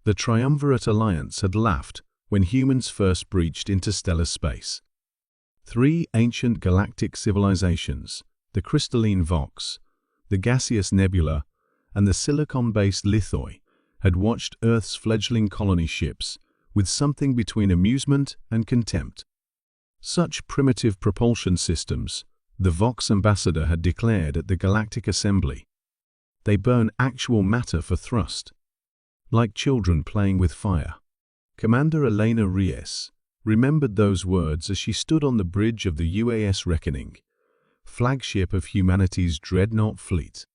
The Triumvirate Alliance had laughed when humans first breached interstellar space. 3 ancient galactic civilizations, the crystalline Vox, the gaseous Nebula, and the silicon-based Lithoi, had watched Earth's fledgling colony ships with something between amusement and contempt. Such primitive propulsion systems, the Vox ambassador had declared at the Galactic Assembly. They burn actual matter for thrust, like children playing with fire. Commander Elena Reyes remembered those words as she stood on the bridge of the UAS Reckoning, flagship of humanity's Dreadnought fleet.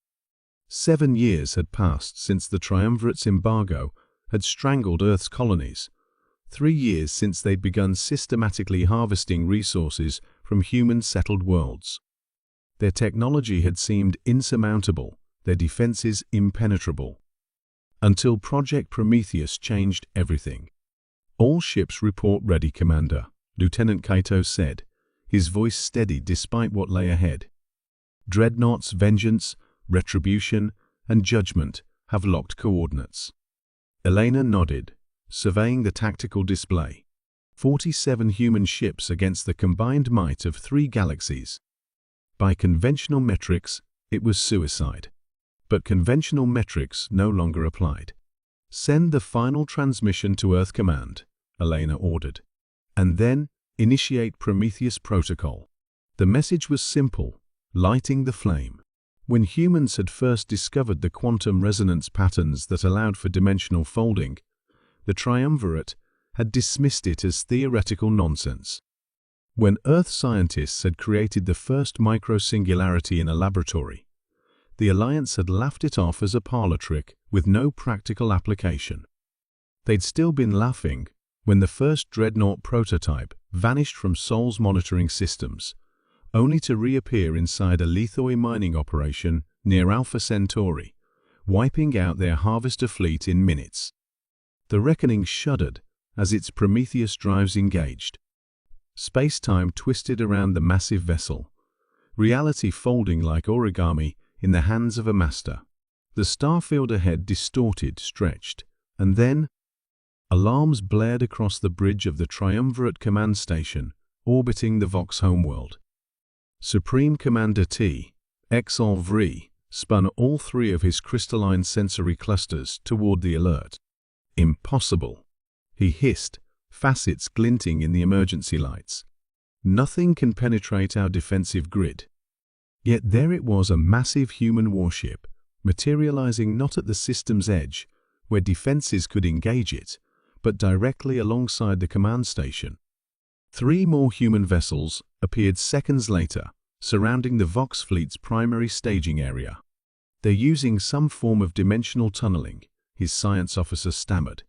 7 years had passed since the Triumvirate's embargo had strangled Earth's colonies, 3 years since they'd begun systematically harvesting resources from human-settled worlds. Their technology had seemed insurmountable, their defenses impenetrable. Until Project Prometheus changed everything. "All ships report ready, Commander," Lieutenant Kaito said, his voice steady despite what lay ahead. "Dreadnought's vengeance, retribution, and judgment have locked coordinates." Elena nodded, surveying the tactical display. 47 human ships against the combined might of 3 galaxies. By conventional metrics, it was suicide. But conventional metrics no longer applied. "Send the final transmission to Earth Command," Elena ordered. "And then initiate Prometheus Protocol." The message was simple, lighting the flame. When humans had first discovered the quantum resonance patterns that allowed for dimensional folding, the Triumvirate had dismissed it as theoretical nonsense. When Earth scientists had created the first micro-singularity in a laboratory, the Alliance had laughed it off as a parlor trick with no practical application. They'd still been laughing when the first Dreadnought prototype vanished from Sol's monitoring systems, only to reappear inside a Lithoi mining operation near Alpha Centauri, wiping out their harvester fleet in minutes. The Reckoning shuddered as its Prometheus drives engaged. Space-time twisted around the massive vessel, reality folding like origami in the hands of a master. The starfield ahead distorted, stretched, and then alarms blared across the bridge of the Triumvirate Command Station orbiting the Vox homeworld. Supreme Commander T. Exolvri spun all 3 of his crystalline sensory clusters toward the alert. "Impossible," he hissed, facets glinting in the emergency lights. "Nothing can penetrate our defensive grid." Yet there it was, a massive human warship, materializing not at the system's edge, where defenses could engage it, but directly alongside the command station. 3 more human vessels appeared seconds later, surrounding the Vox fleet's primary staging area. "They're using some form of dimensional tunneling," his science officer stammered.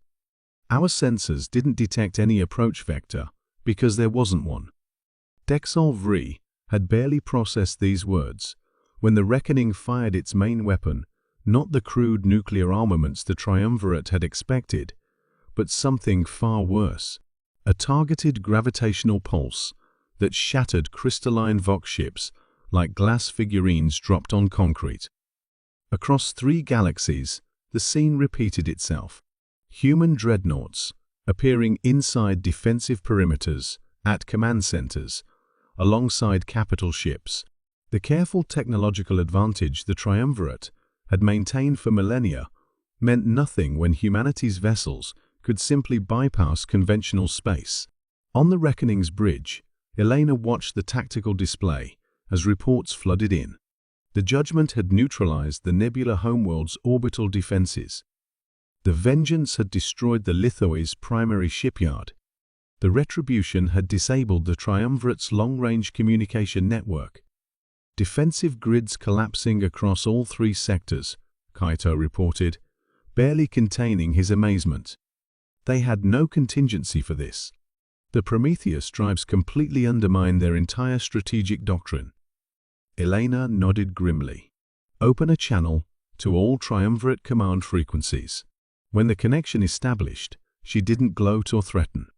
"Our sensors didn't detect any approach vector because there wasn't one." Dexolvri had barely processed these words when the Reckoning fired its main weapon, not the crude nuclear armaments the Triumvirate had expected, but something far worse, a targeted gravitational pulse that shattered crystalline Vox ships like glass figurines dropped on concrete. Across 3 galaxies, the scene repeated itself. Human dreadnoughts appearing inside defensive perimeters at command centers, alongside capital ships. The careful technological advantage the Triumvirate had maintained for millennia meant nothing when humanity's vessels could simply bypass conventional space. On the Reckoning's bridge, Elena watched the tactical display as reports flooded in. The judgment had neutralized the Nebula homeworld's orbital defenses. The vengeance had destroyed the Lithoi's primary shipyard. The retribution had disabled the Triumvirate's long-range communication network. Defensive grids collapsing across all 3 sectors, Kaito reported, barely containing his amazement. They had no contingency for this. The Prometheus drives completely undermined their entire strategic doctrine. Elena nodded grimly. "Open a channel to all Triumvirate command frequencies." When the connection established, she didn't gloat or threaten.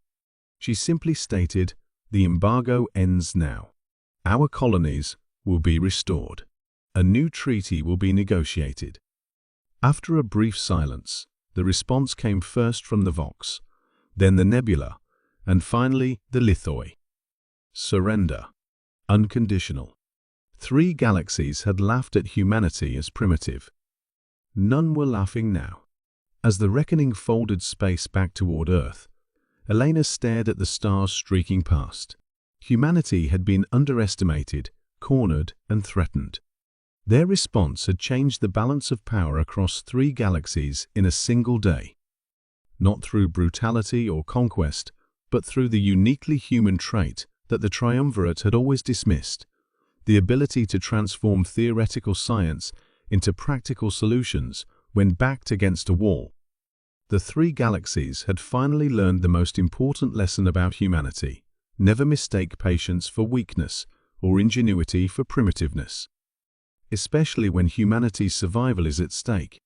She simply stated, "The embargo ends now. Our colonies will be restored. A new treaty will be negotiated." After a brief silence, The response came first from the Vox, then the Nebula, and finally the Lithoi. Surrender. Unconditional. 3 galaxies had laughed at humanity as primitive. None were laughing now. As the reckoning folded space back toward Earth, Elena stared at the stars streaking past. Humanity had been underestimated, cornered, and threatened. Their response had changed the balance of power across 3 galaxies in a single day. Not through brutality or conquest, but through the uniquely human trait that the Triumvirate had always dismissed: the ability to transform theoretical science into practical solutions when backed against a wall. The 3 galaxies had finally learned the most important lesson about humanity: never mistake patience for weakness or ingenuity for primitiveness. Especially when humanity's survival is at stake.